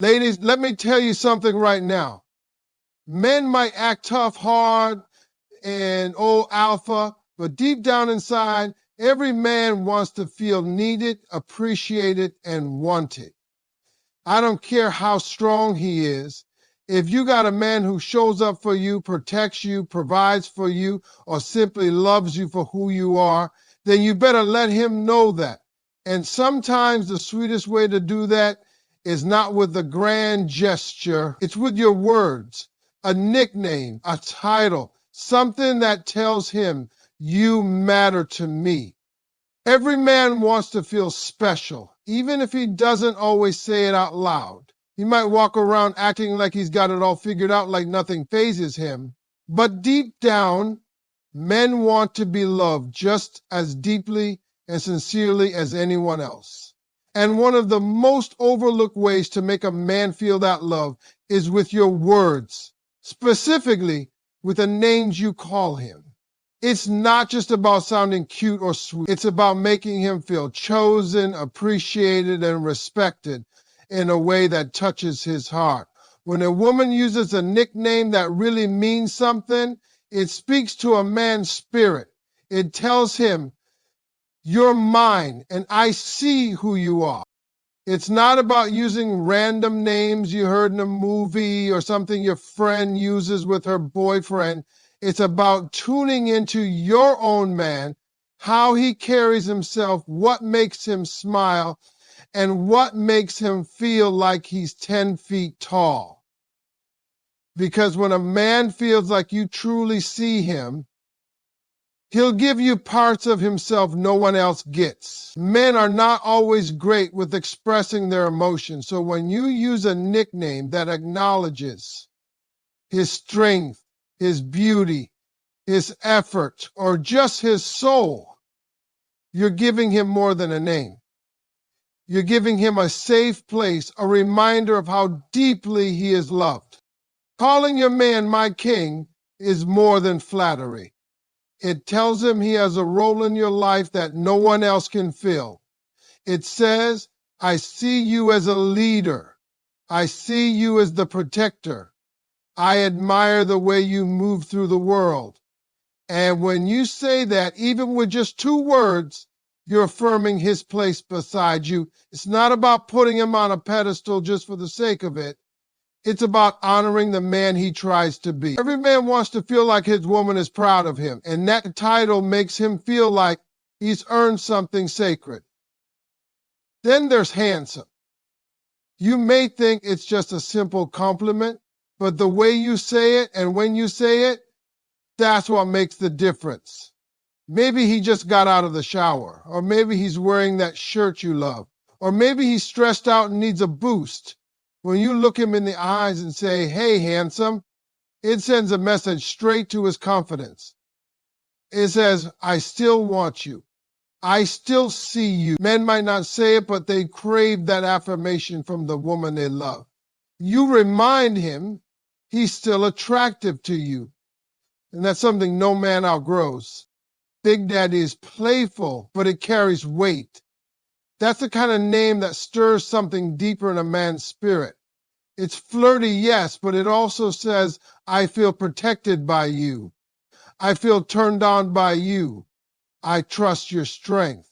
Ladies, let me tell you something right now. Men might act tough, hard, and alpha, but deep down inside, every man wants to feel needed, appreciated, and wanted. I don't care how strong he is. If you got a man who shows up for you, protects you, provides for you, or simply loves you for who you are, then you better let him know that. And sometimes the sweetest way to do that is not with a grand gesture, it's with your words, a nickname, a title, something that tells him, you matter to me. Every man wants to feel special, even if he doesn't always say it out loud. He might walk around acting like he's got it all figured out, like nothing phases him. But deep down, men want to be loved just as deeply and sincerely as anyone else. And one of the most overlooked ways to make a man feel that love is with your words, specifically with the names you call him. It's not just about sounding cute or sweet. It's about making him feel chosen, appreciated, and respected in a way that touches his heart. When a woman uses a nickname that really means something, it speaks to a man's spirit. It tells him, you're mine, and I see who you are. It's not about using random names you heard in a movie or something your friend uses with her boyfriend. It's about tuning into your own man, how he carries himself, what makes him smile, and what makes him feel like he's 10 feet tall. Because when a man feels like you truly see him, he'll give you parts of himself no one else gets. Men are not always great with expressing their emotions, so when you use a nickname that acknowledges his strength, his beauty, his effort, or just his soul, you're giving him more than a name. You're giving him a safe place, a reminder of how deeply he is loved. Calling your man my king is more than flattery. It tells him he has a role in your life that no one else can fill. It says, I see you as a leader. I see you as the protector. I admire the way you move through the world. And when you say that, even with just 2 words, you're affirming his place beside you. It's not about putting him on a pedestal just for the sake of it. It's about honoring the man he tries to be. Every man wants to feel like his woman is proud of him, and that title makes him feel like he's earned something sacred. Then there's handsome. You may think it's just a simple compliment, but the way you say it and when you say it, that's what makes the difference. Maybe he just got out of the shower, or maybe he's wearing that shirt you love, or maybe he's stressed out and needs a boost. When you look him in the eyes and say, hey, handsome, it sends a message straight to his confidence. It says, I still want you. I still see you. Men might not say it, but they crave that affirmation from the woman they love. You remind him he's still attractive to you. And that's something no man outgrows. Big Daddy is playful, but it carries weight. That's the kind of name that stirs something deeper in a man's spirit. It's flirty, yes, but it also says, I feel protected by you. I feel turned on by you. I trust your strength.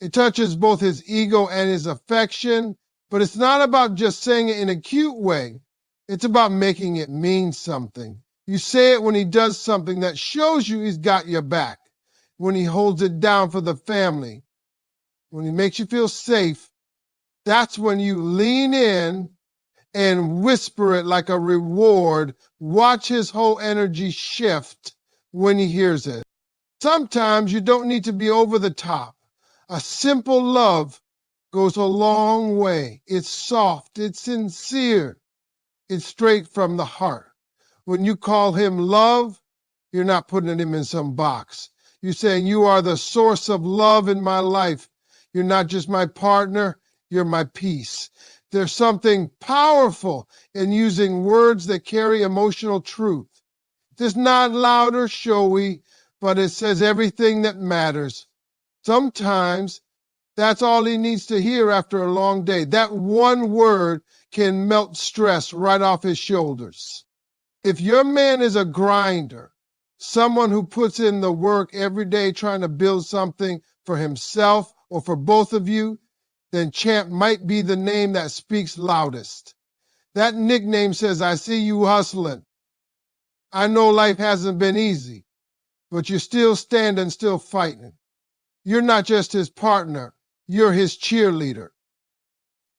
It touches both his ego and his affection, but it's not about just saying it in a cute way. It's about making it mean something. You say it when he does something that shows you he's got your back, when he holds it down for the family, when he makes you feel safe. That's when you lean in and whisper it like a reward. Watch his whole energy shift when he hears it. Sometimes you don't need to be over the top. A simple love goes a long way. It's soft, it's sincere, it's straight from the heart. When you call him love, you're not putting him in some box. You're saying, you are the source of love in my life. You're not just my partner, you're my peace. There's something powerful in using words that carry emotional truth. It's not loud or showy, but it says everything that matters. Sometimes that's all he needs to hear after a long day. That one word can melt stress right off his shoulders. If your man is a grinder, someone who puts in the work every day trying to build something for himself or for both of you, then Champ might be the name that speaks loudest. That nickname says, I see you hustling. I know life hasn't been easy, but you're still standing, still fighting. You're not just his partner, you're his cheerleader.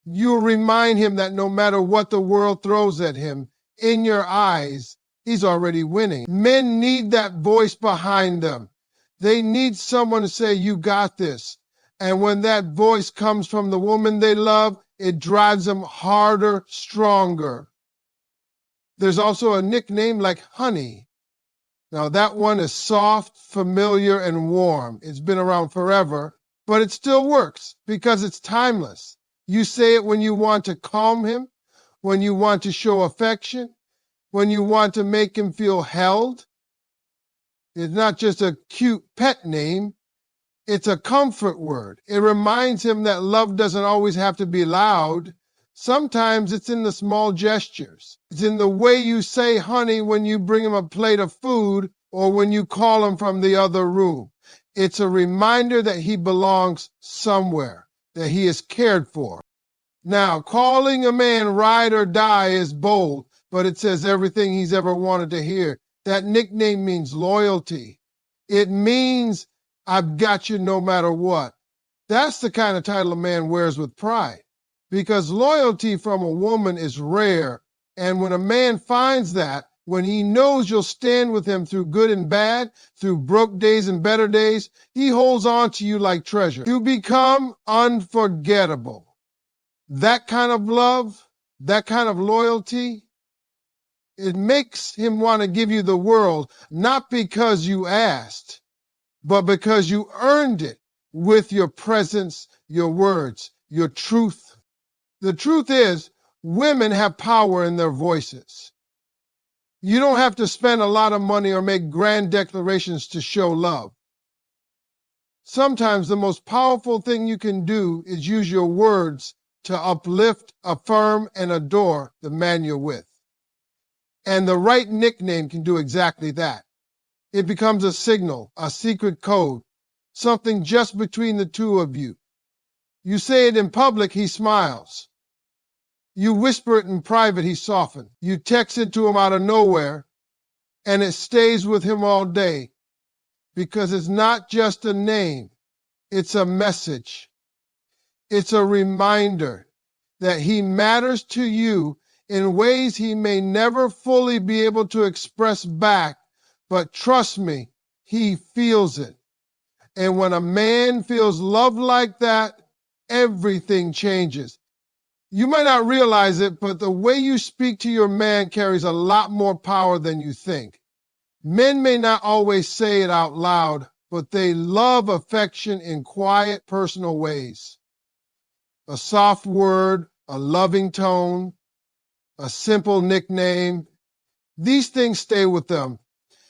You'll remind him that no matter what the world throws at him, in your eyes, he's already winning. Men need that voice behind them. They need someone to say, you got this. And when that voice comes from the woman they love, it drives them harder, stronger. There's also a nickname like Honey. Now that one is soft, familiar, and warm. It's been around forever, but it still works because it's timeless. You say it when you want to calm him, when you want to show affection, when you want to make him feel held. It's not just a cute pet name. It's a comfort word. It reminds him that love doesn't always have to be loud. Sometimes it's in the small gestures. It's in the way you say honey when you bring him a plate of food or when you call him from the other room. It's a reminder that he belongs somewhere, that he is cared for. Now, calling a man ride or die is bold, but it says everything he's ever wanted to hear. That nickname means loyalty. It means I've got you no matter what. That's the kind of title a man wears with pride, because loyalty from a woman is rare. And when a man finds that, when he knows you'll stand with him through good and bad, through broke days and better days, he holds on to you like treasure. You become unforgettable. That kind of love, that kind of loyalty, it makes him want to give you the world, not because you asked, but because you earned it with your presence, your words, your truth. The truth is, women have power in their voices. You don't have to spend a lot of money or make grand declarations to show love. Sometimes the most powerful thing you can do is use your words to uplift, affirm, and adore the man you're with. And the right nickname can do exactly that. It becomes a signal, a secret code, something just between the two of you. You say it in public, he smiles. You whisper it in private, he softens. You text it to him out of nowhere, and it stays with him all day, because it's not just a name, it's a message. It's a reminder that he matters to you in ways he may never fully be able to express back, but trust me, he feels it. And when a man feels love like that, everything changes. You might not realize it, but the way you speak to your man carries a lot more power than you think. Men may not always say it out loud, but they love affection in quiet, personal ways. A soft word, a loving tone, a simple nickname. These things stay with them.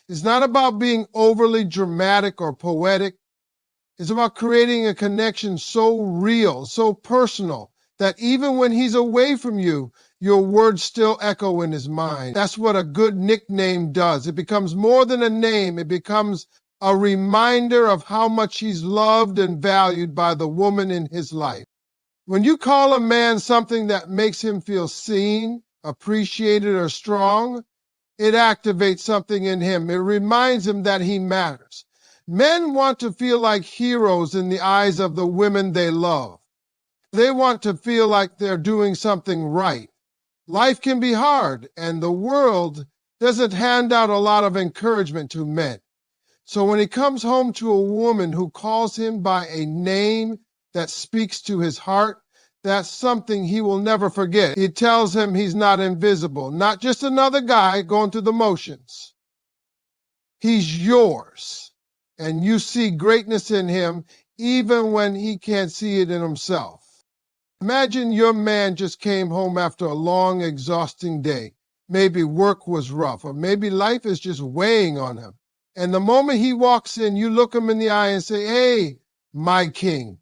It's not about being overly dramatic or poetic. It's about creating a connection so real, so personal, that even when he's away from you, your words still echo in his mind. That's what a good nickname does. It becomes more than a name. It becomes a reminder of how much he's loved and valued by the woman in his life. When you call a man something that makes him feel seen, appreciated, or strong, it activates something in him. It reminds him that he matters. Men want to feel like heroes in the eyes of the women they love. They want to feel like they're doing something right. Life can be hard, and the world doesn't hand out a lot of encouragement to men. So when he comes home to a woman who calls him by a name that speaks to his heart, that's something he will never forget. It tells him he's not invisible, not just another guy going through the motions. He's yours, and you see greatness in him even when he can't see it in himself. Imagine your man just came home after a long, exhausting day. Maybe work was rough, or maybe life is just weighing on him. And the moment he walks in, you look him in the eye and say, "Hey, my king."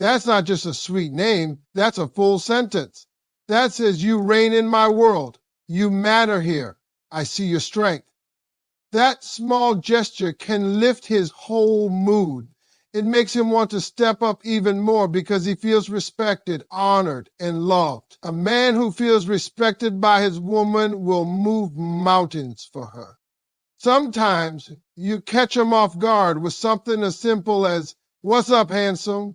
That's not just a sweet name, that's a full sentence. That says, you reign in my world. You matter here. I see your strength. That small gesture can lift his whole mood. It makes him want to step up even more because he feels respected, honored, and loved. A man who feels respected by his woman will move mountains for her. Sometimes you catch him off guard with something as simple as, "What's up, handsome?"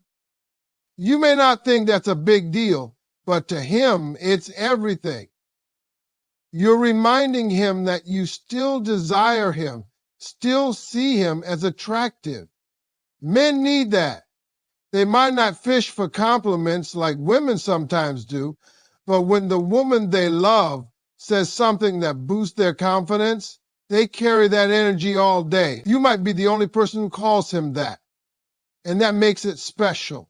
You may not think that's a big deal, but to him, it's everything. You're reminding him that you still desire him, still see him as attractive. Men need that. They might not fish for compliments like women sometimes do, but when the woman they love says something that boosts their confidence, they carry that energy all day. You might be the only person who calls him that, and that makes it special.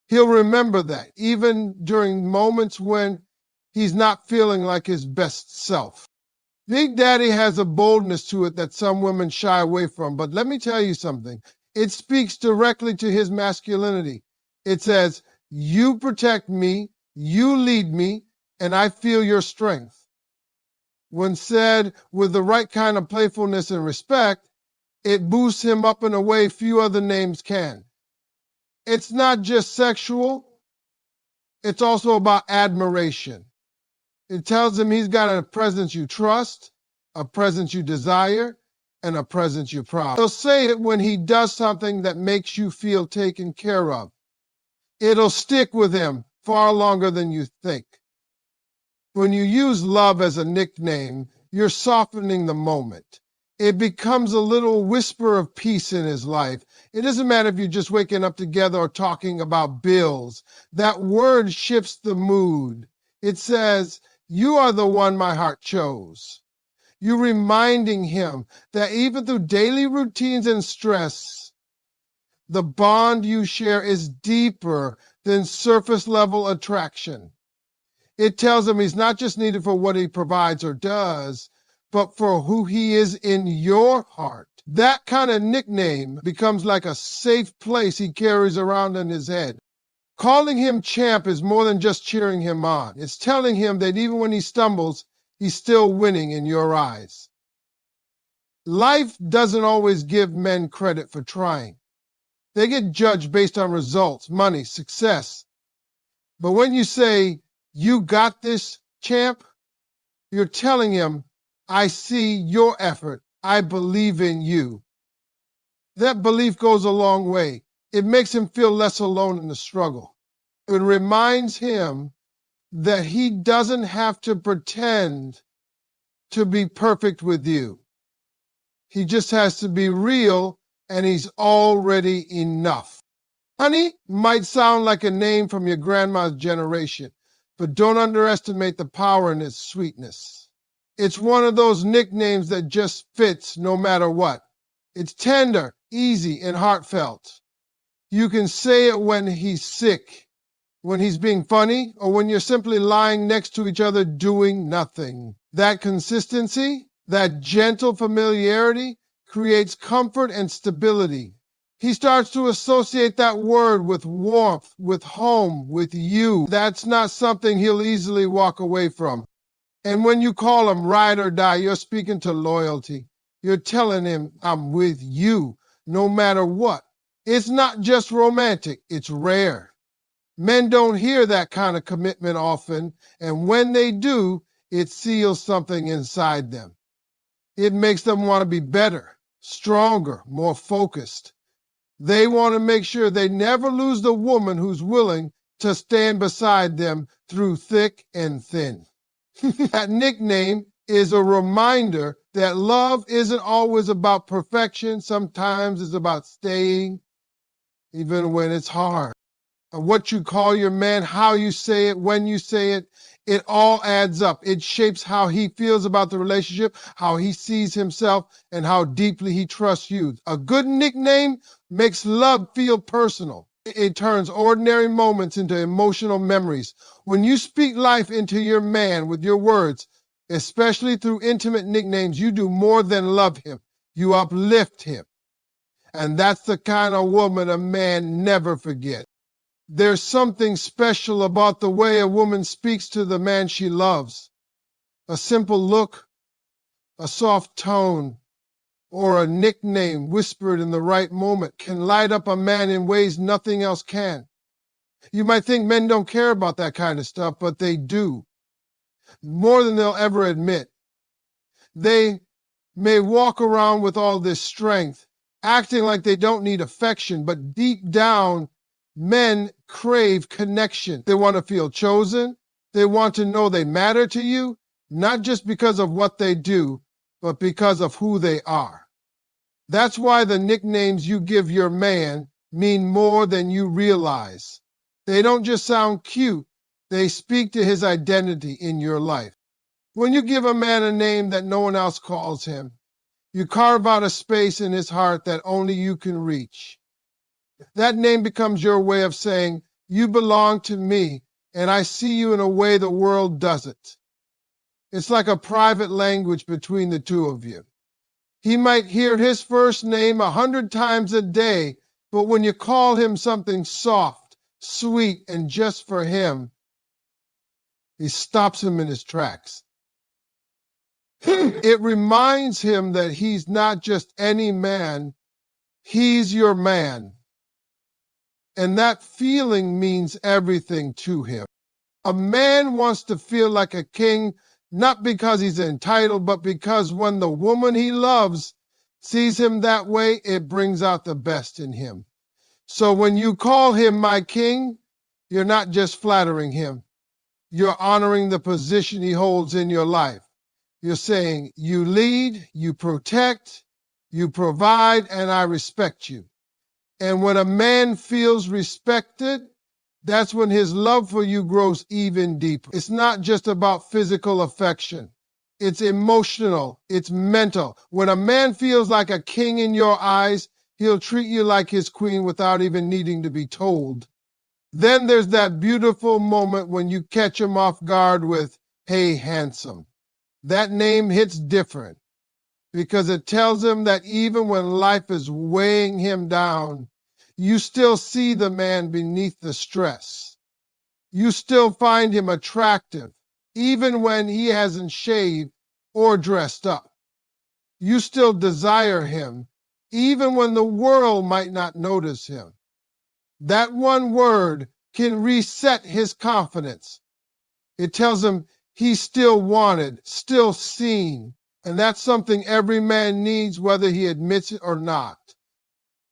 He'll remember that, even during moments when he's not feeling like his best self. Big Daddy has a boldness to it that some women shy away from, but let me tell you something. It speaks directly to his masculinity. It says, "You protect me, you lead me, and I feel your strength." When said with the right kind of playfulness and respect, it boosts him up in a way few other names can. It's not just sexual, it's also about admiration. It tells him he's got a presence you trust, a presence you desire, and a presence you're proud of. He'll say it when he does something that makes you feel taken care of. It'll stick with him far longer than you think. When you use love as a nickname, you're softening the moment. It becomes a little whisper of peace in his life. It doesn't matter if you're just waking up together or talking about bills. That word shifts the mood. It says, "You are the one my heart chose." You're reminding him that even through daily routines and stress, the bond you share is deeper than surface level attraction. It tells him he's not just needed for what he provides or does, but for who he is in your heart. That kind of nickname becomes like a safe place he carries around in his head. Calling him champ is more than just cheering him on. It's telling him that even when he stumbles, he's still winning in your eyes. Life doesn't always give men credit for trying. They get judged based on results, money, success. But when you say, "You got this, champ," you're telling him, "I see your effort. I believe in you." That belief goes a long way. It makes him feel less alone in the struggle. It reminds him that he doesn't have to pretend to be perfect with you. He just has to be real, and he's already enough. Honey might sound like a name from your grandma's generation, but don't underestimate the power in its sweetness. It's one of those nicknames that just fits no matter what. It's tender, easy, and heartfelt. You can say it when he's sick, when he's being funny, or when you're simply lying next to each other doing nothing. That consistency, that gentle familiarity, creates comfort and stability. He starts to associate that word with warmth, with home, with you. That's not something he'll easily walk away from. And when you call him ride or die, you're speaking to loyalty. You're telling him, "I'm with you, no matter what." It's not just romantic, it's rare. Men don't hear that kind of commitment often, and when they do, it seals something inside them. It makes them want to be better, stronger, more focused. They want to make sure they never lose the woman who's willing to stand beside them through thick and thin. That nickname is a reminder that love isn't always about perfection. Sometimes it's about staying, even when it's hard. And what you call your man, how you say it, when you say it, it all adds up. It shapes how he feels about the relationship, how he sees himself, and how deeply he trusts you. A good nickname makes love feel personal. It turns ordinary moments into emotional memories. When you speak life into your man with your words, especially through intimate nicknames, you do more than love him. You uplift him. And that's the kind of woman a man never forgets. There's something special about the way a woman speaks to the man she loves. A simple look, a soft tone, or a nickname whispered in the right moment can light up a man in ways nothing else can. You might think men don't care about that kind of stuff, but they do, more than they'll ever admit. They may walk around with all this strength, acting like they don't need affection, but deep down, men crave connection. They want to feel chosen. They want to know they matter to you, not just because of what they do, but because of who they are. That's why the nicknames you give your man mean more than you realize. They don't just sound cute, they speak to his identity in your life. When you give a man a name that no one else calls him, you carve out a space in his heart that only you can reach. That name becomes your way of saying, you belong to me, and I see you in a way the world doesn't. It's like a private language between the two of you. He might hear his first name 100 times a day, but when you call him something soft, sweet, and just for him, he stops him in his tracks. It reminds him that he's not just any man, he's your man. And that feeling means everything to him. A man wants to feel like a king, not because he's entitled, but because when the woman he loves sees him that way, it brings out the best in him. So when you call him my king, you're not just flattering him. You're honoring the position he holds in your life. You're saying, you lead, you protect, you provide, and I respect you. And when a man feels respected, that's when his love for you grows even deeper. It's not just about physical affection. It's emotional. It's mental. When a man feels like a king in your eyes, he'll treat you like his queen without even needing to be told. Then there's that beautiful moment when you catch him off guard with, hey, handsome. That name hits different because it tells him that even when life is weighing him down, you still see the man beneath the stress. You still find him attractive, even when he hasn't shaved or dressed up. You still desire him, even when the world might not notice him. That one word can reset his confidence. It tells him he's still wanted, still seen, and that's something every man needs, whether he admits it or not.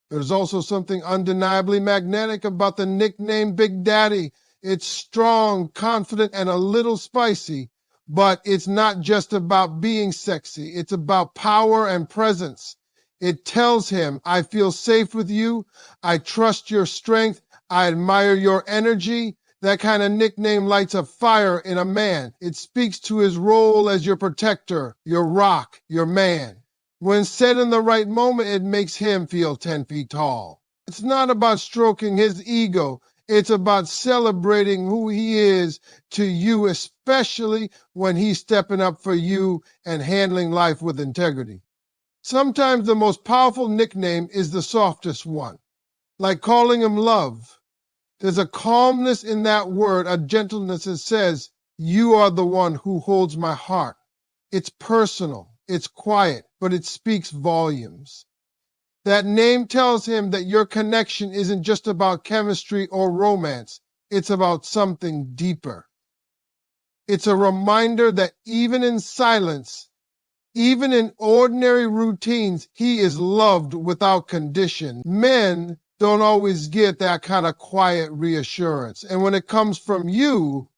There's also something undeniably magnetic about the nickname Big Daddy. It's strong, confident, and a little spicy, but it's not just about being sexy. It's about power and presence. It tells him, I feel safe with you. I trust your strength. I admire your energy. That kind of nickname lights a fire in a man. It speaks to his role as your protector, your rock, your man. When said in the right moment, it makes him feel 10 feet tall. It's not about stroking his ego. It's about celebrating who he is to you, especially when he's stepping up for you and handling life with integrity. Sometimes the most powerful nickname is the softest one, like calling him love. There's a calmness in that word, a gentleness that says, you are the one who holds my heart. It's personal, it's quiet, but it speaks volumes. That name tells him that your connection isn't just about chemistry or romance. It's about something deeper. It's a reminder that even in silence, even in ordinary routines, he is loved without condition. Men don't always get that kind of quiet reassurance. And when it comes from you,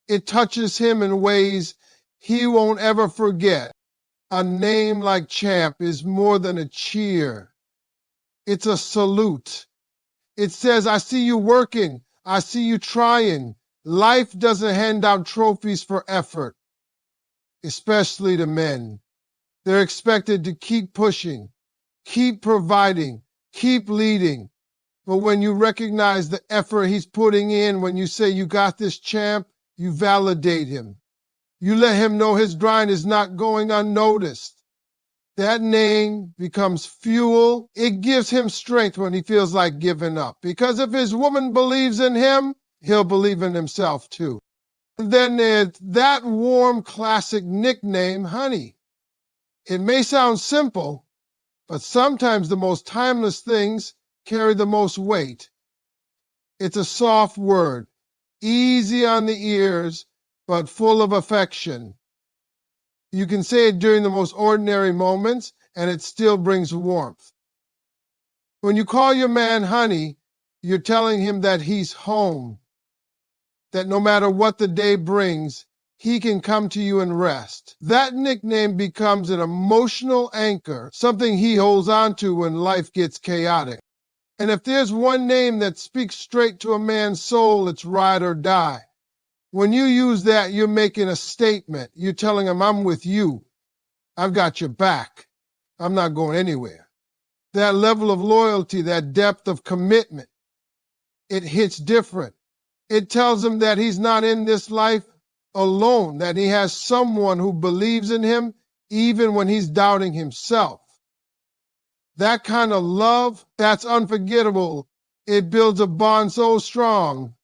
it touches him in ways he won't ever forget. A name like Champ is more than a cheer. It's a salute. It says, I see you working. I see you trying. Life doesn't hand out trophies for effort, especially to men. They're expected to keep pushing, keep providing, keep leading. But when you recognize the effort he's putting in, when you say, you got this, Champ, you validate him. You let him know his grind is not going unnoticed. That name becomes fuel. It gives him strength when he feels like giving up. Because if his woman believes in him, he'll believe in himself too. And then there's that warm classic nickname, honey. It may sound simple, but sometimes the most timeless things carry the most weight. It's a soft word, easy on the ears, but full of affection. You can say it during the most ordinary moments, and it still brings warmth. When you call your man honey, you're telling him that he's home, that no matter what the day brings, he can come to you and rest. That nickname becomes an emotional anchor, something he holds on to when life gets chaotic. And if there's one name that speaks straight to a man's soul, it's ride or die. When you use that, you're making a statement. You're telling him, I'm with you. I've got your back. I'm not going anywhere. That level of loyalty, that depth of commitment, it hits different. It tells him that he's not in this life alone, that he has someone who believes in him even when he's doubting himself. That kind of love, that's unforgettable. It builds a bond so strong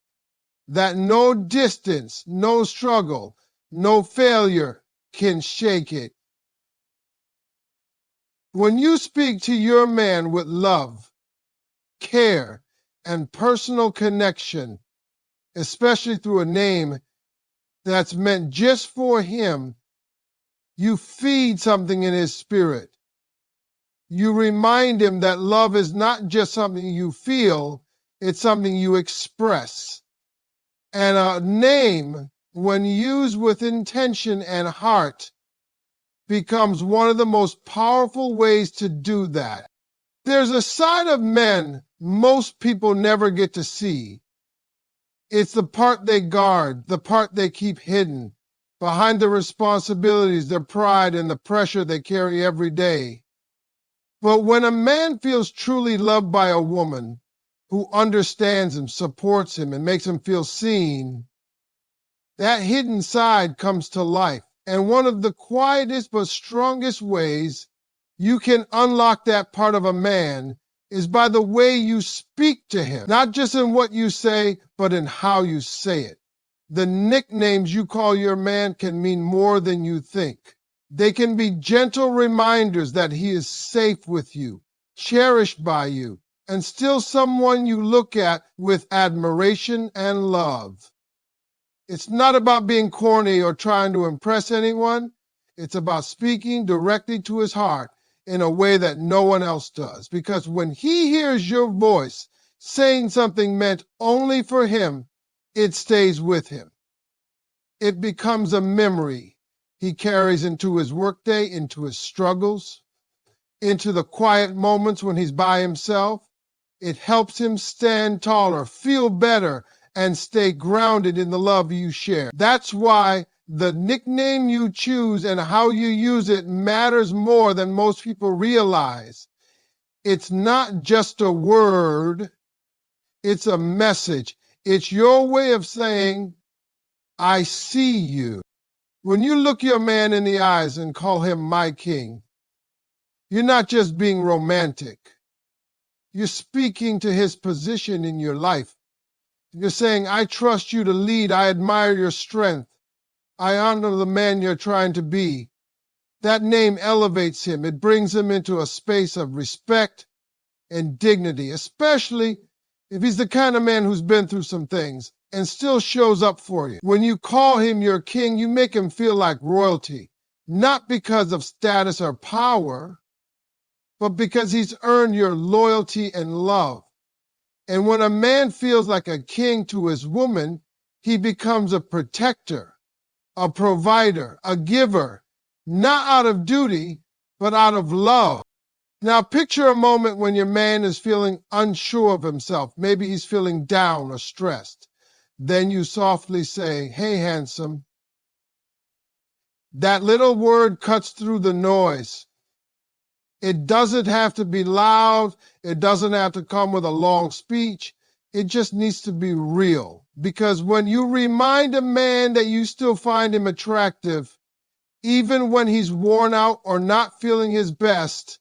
that no distance, no struggle, no failure can shake it. When you speak to your man with love, care, and personal connection, especially through a name that's meant just for him, you feed something in his spirit. You remind him that love is not just something you feel, it's something you express. And a name, when used with intention and heart, becomes one of the most powerful ways to do that. There's a side of men most people never get to see. It's the part they guard, the part they keep hidden, behind the responsibilities, their pride, and the pressure they carry every day. But when a man feels truly loved by a woman who understands him, supports him, and makes him feel seen, that hidden side comes to life. And one of the quietest but strongest ways you can unlock that part of a man is by the way you speak to him, not just in what you say, but in how you say it. The nicknames you call your man can mean more than you think. They can be gentle reminders that he is safe with you, cherished by you, and still someone you look at with admiration and love. It's not about being corny or trying to impress anyone. It's about speaking directly to his heart in a way that no one else does. Because when he hears your voice saying something meant only for him, it stays with him. It becomes a memory he carries into his workday, into his struggles, into the quiet moments when he's by himself. It helps him stand taller, feel better, and stay grounded in the love you share. That's why the nickname you choose and how you use it matters more than most people realize. It's not just a word, it's a message. It's your way of saying, I see you. When you look your man in the eyes and call him my king, you're not just being romantic. You're speaking to his position in your life. You're saying, I trust you to lead. I admire your strength. I honor the man you're trying to be. That name elevates him. It brings him into a space of respect and dignity, especially if he's the kind of man who's been through some things and still shows up for you. When you call him your king, you make him feel like royalty, not because of status or power, but because he's earned your loyalty and love. And when a man feels like a king to his woman, he becomes a protector, a provider, a giver, not out of duty, but out of love. Now picture a moment when your man is feeling unsure of himself. Maybe he's feeling down or stressed. Then you softly say, hey, handsome. That little word cuts through the noise. It doesn't have to be loud. It doesn't have to come with a long speech. It just needs to be real. Because when you remind a man that you still find him attractive, Even when he's worn out or not feeling his best,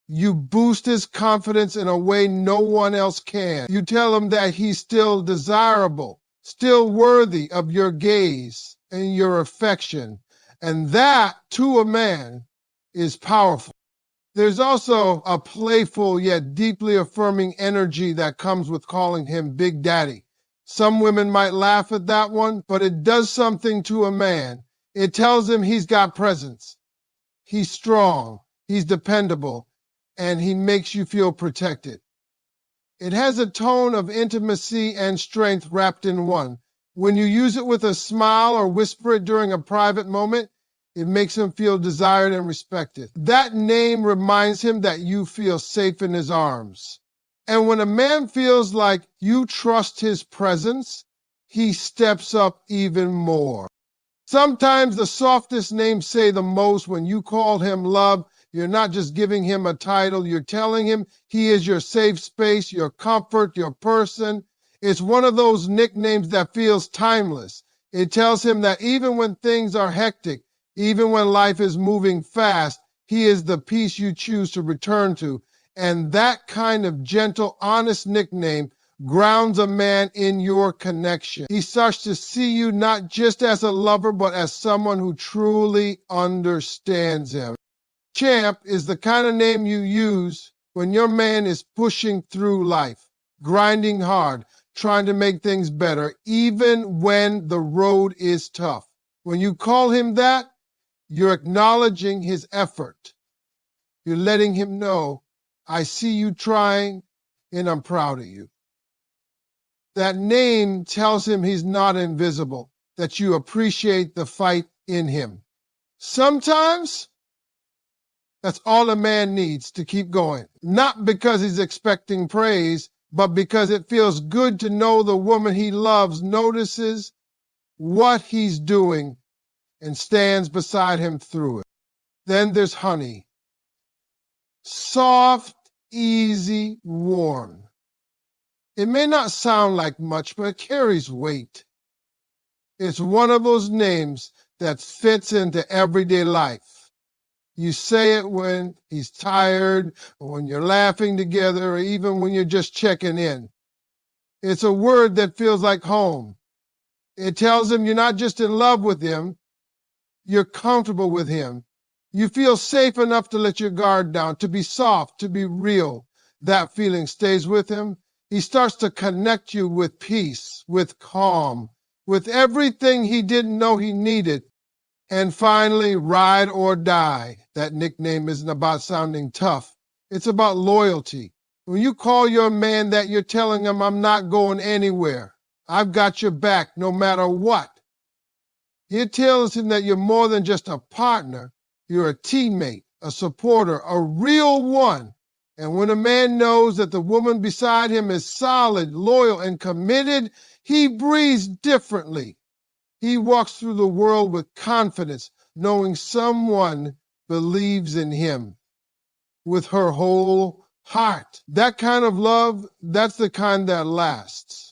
you boost his confidence in a way no one else can. You tell him that he's still desirable, still worthy of your gaze and your affection. And that, to a man, is powerful. There's also a playful yet deeply affirming energy that comes with calling him Big Daddy. Some women might laugh at that one, but it does something to a man. It tells him he's got presence. He's strong, he's dependable, and he makes you feel protected. It has a tone of intimacy and strength wrapped in one. When you use it with a smile or whisper it during a private moment, it makes him feel desired and respected. That name reminds him that you feel safe in his arms. And when a man feels like you trust his presence, he steps up even more. Sometimes the softest names say the most. When you call him love, you're not just giving him a title, you're telling him he is your safe space, your comfort, your person. It's one of those nicknames that feels timeless. It tells him that even when things are hectic, even when life is moving fast, he is the peace you choose to return to. And that kind of gentle, honest nickname grounds a man in your connection. He starts to see you not just as a lover, but as someone who truly understands him. Champ is the kind of name you use when your man is pushing through life, grinding hard, trying to make things better, even when the road is tough. When you call him that, you're acknowledging his effort. You're letting him know, I see you trying, and I'm proud of you. That name tells him he's not invisible, that you appreciate the fight in him. Sometimes, that's all a man needs to keep going. Not because he's expecting praise, but because it feels good to know the woman he loves notices what he's doing and stands beside him through it. Then there's Honey. Soft, easy, warm. It may not sound like much, but it carries weight. It's one of those names that fits into everyday life. You say it when he's tired, or when you're laughing together, or even when you're just checking in. It's a word that feels like home. It tells him you're not just in love with him, you're comfortable with him. You feel safe enough to let your guard down, to be soft, to be real. That feeling stays with him. He starts to connect you with peace, with calm, with everything he didn't know he needed. And finally, Ride or Die. That nickname isn't about sounding tough. It's about loyalty. When you call your man that, you're telling him, I'm not going anywhere. I've got your back no matter what. It tells him that you're more than just a partner. You're a teammate, a supporter, a real one. And when a man knows that the woman beside him is solid, loyal, and committed, he breathes differently. He walks through the world with confidence, knowing someone believes in him with her whole heart. That kind of love, that's the kind that lasts.